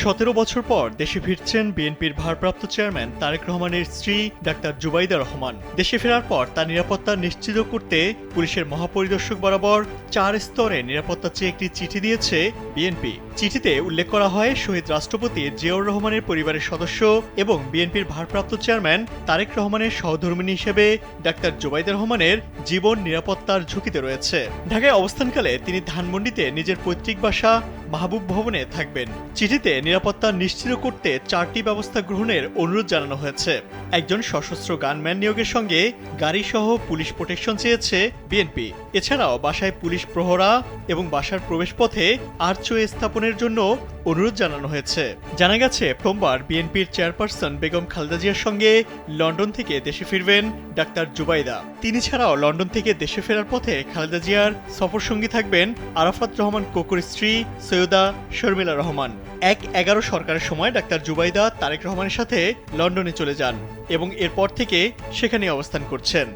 17 বছর পর দেশে ফিরছেন বিএনপির ভারপ্রাপ্ত চেয়ারম্যান তারেক রহমানের স্ত্রী ডাক্তার জুবাইদা রহমান। দেশে ফেরার পর তার নিরাপত্তা নিশ্চিত করতে পুলিশের মহাপরিদর্শক বরাবর 4 স্তরে নিরাপত্তা চেয়ে একটি চিঠি দিয়েছে বিএনপি। চিঠিতে উল্লেখ করা হয়, শহীদ রাষ্ট্রপতি জিয়াউর রহমানের পরিবারের সদস্য এবং বিএনপির ভারপ্রাপ্ত চেয়ারম্যান তারেক রহমানের সহধর্মিণী হিসেবে ডাক্তার জুবাইদা রহমানের জীবন নিরাপত্তার ঝুঁকিতে রয়েছে। ঢাকায় অবস্থানকালে তিনি ধানমন্ডিতে নিজের পৈতৃক বাসা মাহবুব ভবনে থাকবেন। চিঠিতে নিরাপত্তা নিশ্চিত করতে 4টি ব্যবস্থা গ্রহণের অনুরোধ জানানো হয়েছে। একজন সশস্ত্র গানম্যান নিয়োগের সঙ্গে গাড়ি সহ পুলিশ প্রোটেকশন চেয়েছে বিএনপি। এছাড়াও বাসায় পুলিশ প্রহরা এবং বাসার প্রবেশপথে আর্চওয়ে স্থাপনের জন্য অনুরোধ জানানো হয়েছে। জানা গেছে, সোমবার বিএনপির চেয়ারপারসন বেগম খালেদা জিয়ার সঙ্গে লন্ডন থেকে দেশে ফিরবেন ডাক্তার জুবাইদা। তিনি ছাড়াও লন্ডন থেকে দেশে ফেরার পথে খালেদা জিয়ার সফরসঙ্গী থাকবেন আরাফাত রহমান কোকোর স্ত্রী সৈয়দা শর্মিলা রহমান। ১/১১ সরকারের সময় ডাক্তার জুবাইদা তারেক রহমানের সাথে লন্ডনে চলে যান এবং এরপর থেকে সেখানে অবস্থান করছেন।